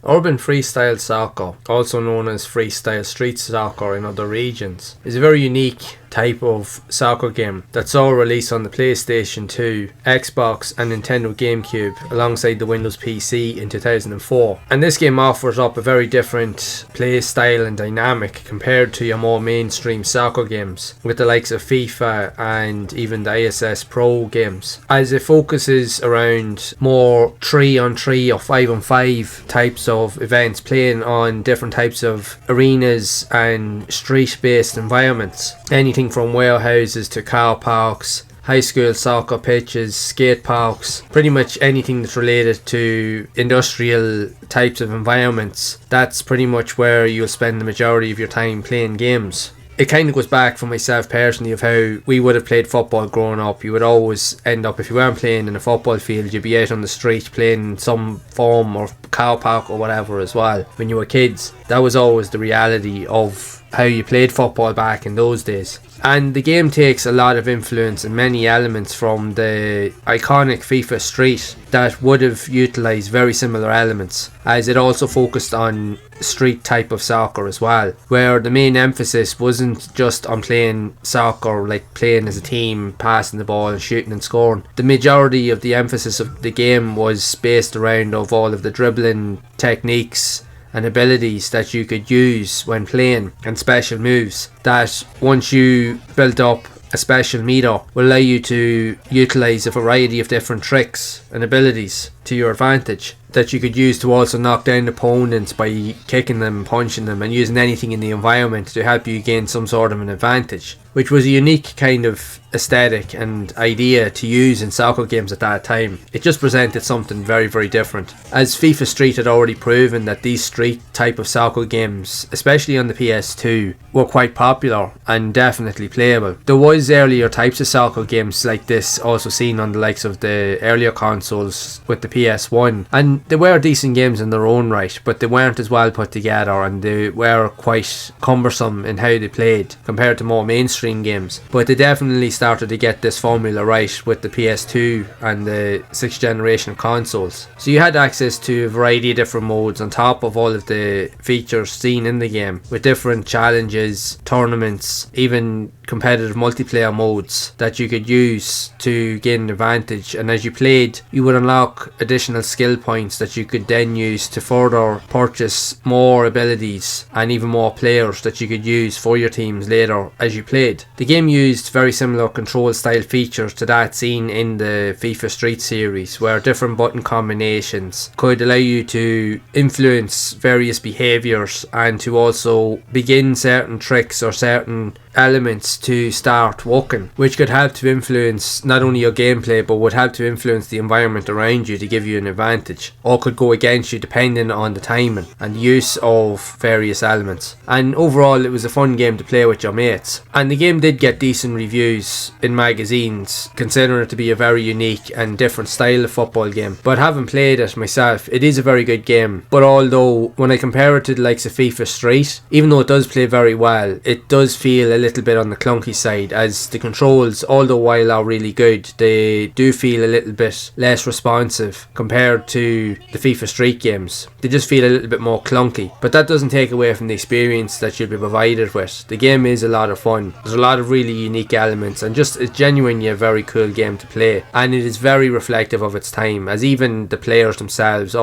Urban freestyle soccer, also known as freestyle street soccer in other regions, is a very unique type of soccer game that saw a release on the PlayStation 2, Xbox and Nintendo GameCube alongside the Windows PC in 2004. And this game offers up a very different play style and dynamic compared to your more mainstream soccer games with the likes of FIFA and even the ISS Pro games, as it focuses around more 3-on-3 or 5-on-5 types of events, playing on different types of arenas and street based environments. Anything from warehouses to car parks, high school soccer pitches, skate parks, pretty much anything that's related to industrial types of environments. That's pretty much where you'll spend the majority of your time playing games. It kind of goes back for myself personally of how we would have played football growing up. You would always end up, if you weren't playing in a football field, you'd be out on the street playing in some form or car park or whatever as well. When you were kids, that was always the reality of how you played football back in those days. And the game takes a lot of influence and many elements from the iconic FIFA Street that would have utilised very similar elements, as it also focused on street type of soccer as well, where the main emphasis wasn't just on playing soccer, like playing as a team, passing the ball and shooting and scoring. The majority of the emphasis of the game was based around of all of the dribbling techniques and abilities that you could use when playing, and special moves that once you built up a special meter will allow you to utilise a variety of different tricks and abilities to your advantage that you could use to also knock down opponents by kicking them, punching them and using anything in the environment to help you gain some sort of an advantage, which was a unique kind of aesthetic and idea to use in soccer games at that time. It just presented something very, very different, as FIFA Street had already proven that these street type of soccer games, especially on the PS2, were quite popular and definitely playable. There was earlier types of soccer games like this also seen on the likes of the earlier consoles with the PS1, and they were decent games in their own right, but they weren't as well put together and they were quite cumbersome in how they played compared to more mainstream games. But they definitely started to get this formula right with the PS2 and the 6th generation of consoles. So you had access to a variety of different modes on top of all of the features seen in the game, with different challenges, tournaments, even competitive multiplayer modes that you could use to gain an advantage. And as you played, you would unlock additional skill points that you could then use to further purchase more abilities and even more players that you could use for your teams later as you played. The game used very similar control style features to that seen in the FIFA Street series, where different button combinations could allow you to influence various behaviours and to also begin certain tricks or certain elements to start working, which could help to influence not only your gameplay but would help to influence the environment around you to give you an advantage, or could go against you depending on the timing and use of various elements. And overall it was a fun game to play with your mates, and the game did get decent reviews in magazines considering it to be a very unique and different style of football game. But having played it myself, it is a very good game. But although when I compare it to the likes of FIFA Street, even though it does play very well, it does feel a little bit on the clunky side, as the controls, although while are really good, they do feel a little bit less responsive compared to the FIFA Street games. They just feel a little bit more clunky, but that doesn't take away from the experience that you'll be provided with. The game is a lot of fun. There's a lot of really unique elements and just it's genuinely a very cool game to play, and it is very reflective of its time, as even the players themselves,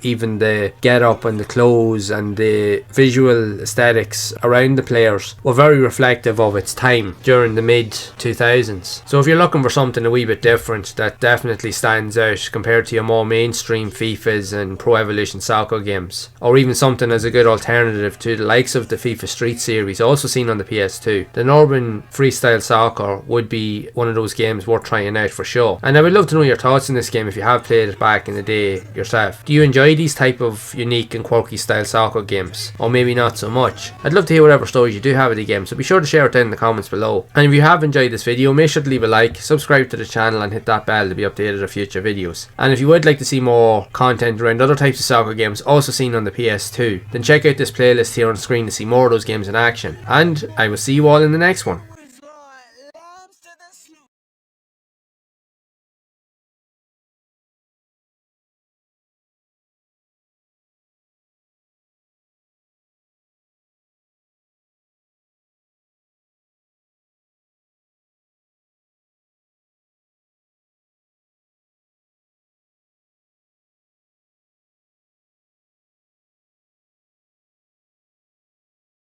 even the get up and the clothes and the visual aesthetics around the players were very reflective of its time during the mid 2000s. So if you're looking for something a wee bit different that definitely stands out compared to your more mainstream FIFAs and Pro Evolution Soccer games, or even something as a good alternative to the likes of the FIFA Street series also seen on the PS2, then Urban Freestyle Soccer would be one of those games worth trying out for sure. And I would love to know your thoughts on this game if you have played it back in the day yourself. Do you enjoy these type of unique and quirky style soccer games, or maybe not so much? I'd love to hear whatever stories you do have of the game, so be sure to share it down in the comments below. And if you have enjoyed this video, make sure to leave a like, subscribe to the channel and hit that bell to be updated of future videos. And if you would like to see more content around other types of soccer games also seen on the PS2, then check out this playlist here on screen to see more of those games in action. And I will see you all in the next one.